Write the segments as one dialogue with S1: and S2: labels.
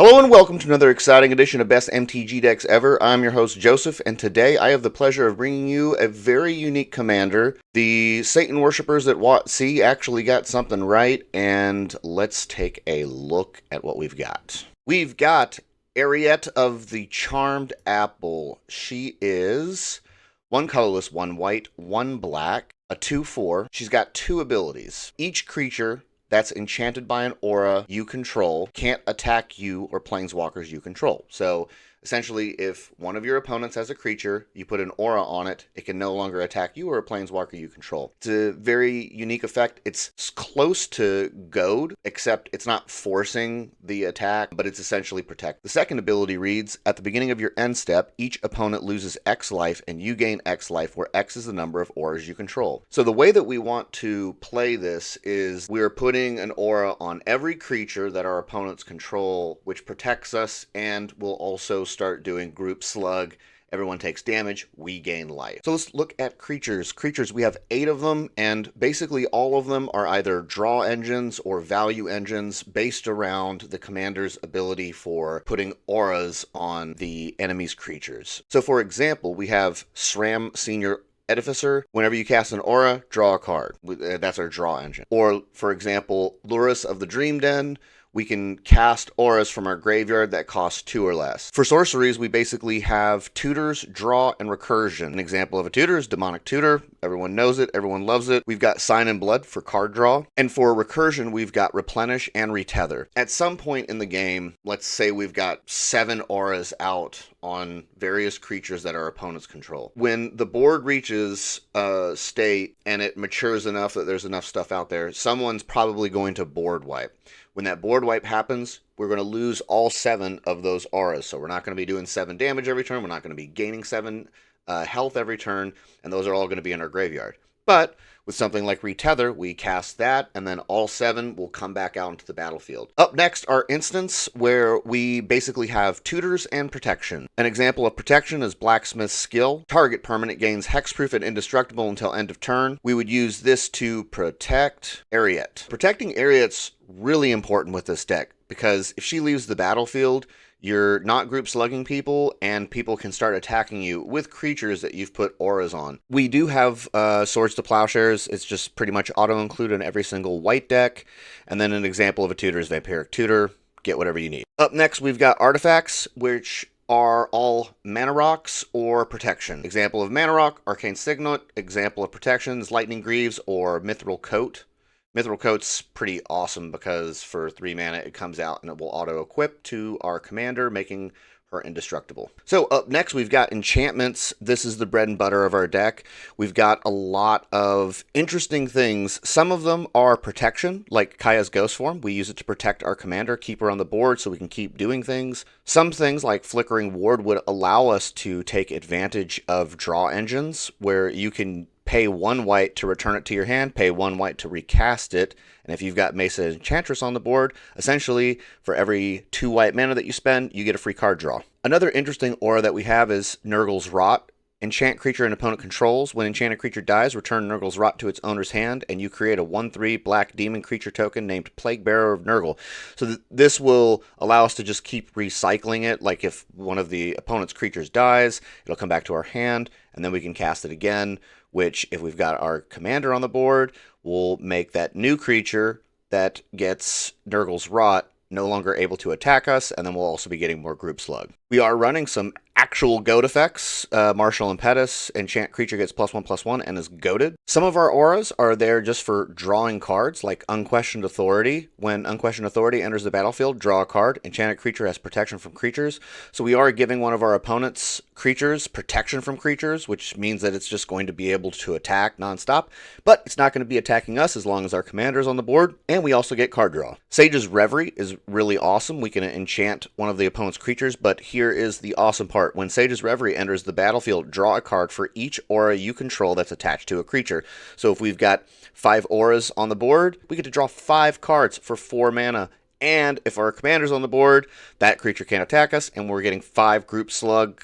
S1: Hello and welcome to another exciting edition of Best MTG Decks Ever. I'm your host Joseph, and today I have the pleasure of bringing you a very unique commander. The Satan Worshippers at WotC actually got something right, and let's take a look at what we've got. We've got Eriette of the Charmed Apple. She is 1 colorless, 1 white, 1 black, a 2/4. She's got 2 abilities. Each creature that's enchanted by an aura you control can't attack you or planeswalkers you control. So essentially, if one of your opponents has a creature, you put an aura on it, it can no longer attack you or a planeswalker you control. It's a very unique effect. It's close to Goad, except it's not forcing the attack, but it's essentially protect. The second ability reads, at the beginning of your end step, each opponent loses X life and you gain X life, where X is the number of auras you control. So the way that we want to play this is we're putting an aura on every creature that our opponents control, which protects us and will also start doing group slug. Everyone takes damage, we gain life. So let's look at creatures. Creatures, we have 8 of them, and basically all of them are either draw engines or value engines based around the commander's ability for putting auras on the enemy's creatures. So for example, we have SRAM Senior Edificer. Whenever you cast an aura, draw a card. That's our draw engine. Or, for example, Lurrus of the Dream Den. We can cast auras from our graveyard that cost 2 or less. For sorceries, we basically have tutors, draw, and recursion. An example of a tutor is Demonic Tutor. Everyone knows it, everyone loves it. We've got Sign in Blood for card draw. And for recursion, we've got Replenish and Retether. At some point in the game, let's say we've got 7 auras out on various creatures that our opponents control. When the board reaches a state and it matures enough that there's enough stuff out there, someone's probably going to board wipe. When that board wipe happens, we're going to lose all 7 of those auras. So we're not going to be doing 7 damage every turn. We're not going to be gaining 7 health every turn. And those are all going to be in our graveyard. But with something like Retether, we cast that, and then all 7 will come back out into the battlefield. Up next, our instance, where we basically have tutors and protection. An example of protection is Blacksmith's Skill. Target permanent gains hexproof and indestructible until end of turn. We would use this to protect Eriette. Protecting Eriette's really important with this deck, because if she leaves the battlefield, you're not group slugging people, and people can start attacking you with creatures that you've put auras on. We do have Swords to Plowshares. It's just pretty much auto-include in every single white deck. And then an example of a tutor is Vampiric Tutor. Get whatever you need. Up next, we've got artifacts, which are all mana rocks or protection. Example of mana rock, Arcane Signet. Example of protections, Lightning Greaves or Mithril Coat. Mithril Coat's pretty awesome because for 3 mana it comes out and it will auto-equip to our commander, making her indestructible. So up next we've got enchantments. This is the bread and butter of our deck. We've got a lot of interesting things. Some of them are protection, like Kaya's Ghost Form. We use it to protect our commander, keep her on the board so we can keep doing things. Some things like Flickering Ward would allow us to take advantage of draw engines, where you can pay 1 white to return it to your hand, pay 1 white to recast it, and if you've got Mesa Enchantress on the board, essentially, for every 2 white mana that you spend, you get a free card draw. Another interesting aura that we have is Nurgle's Rot. Enchant creature an opponent controls. When enchanted creature dies, return Nurgle's Rot to its owner's hand, and you create a 1/3 black demon creature token named Plague Bearer of Nurgle. So this will allow us to just keep recycling it. Like if one of the opponent's creatures dies, it'll come back to our hand, and then we can cast it again, which, if we've got our commander on the board, will make that new creature that gets Nurgle's Rot no longer able to attack us, and then we'll also be getting more group slug. We are running some actual goad effects. Martial Impetus, enchant creature gets +1/+1 and is goaded. Some of our auras are there just for drawing cards, like Unquestioned Authority. When Unquestioned Authority enters the battlefield, draw a card. Enchanted creature has protection from creatures. So we are giving one of our opponent's creatures protection from creatures, which means that it's just going to be able to attack nonstop, but it's not going to be attacking us as long as our commander is on the board, and we also get card draw. Sage's Reverie is really awesome. We can enchant one of the opponent's creatures, but here is the awesome part. When Sage's Reverie enters the battlefield, draw a card for each aura you control that's attached to a creature. So if we've got 5 auras on the board, we get to draw 5 cards for 4 mana. And if our commander's on the board, that creature can't attack us, and we're getting 5 group slug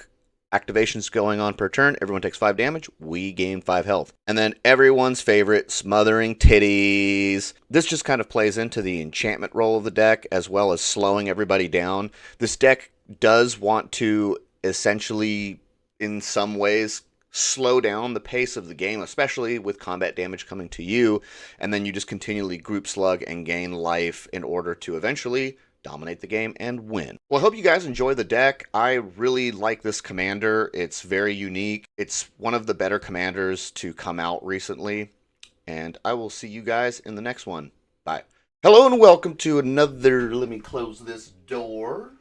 S1: Activations going on per turn. Everyone takes 5 damage. We gain 5 health. And then everyone's favorite, Smothering Titties. This just kind of plays into the enchantment role of the deck, as well as slowing everybody down. This deck does want to essentially, in some ways, slow down the pace of the game, especially with combat damage coming to you, and then you just continually group slug and gain life in order to eventually dominate the game and win. Well, I hope you guys enjoy the deck. I really like this commander. It's very unique. It's one of the better commanders to come out recently, and I will see you guys in the next one. Bye. Hello and welcome to another, let me close this door.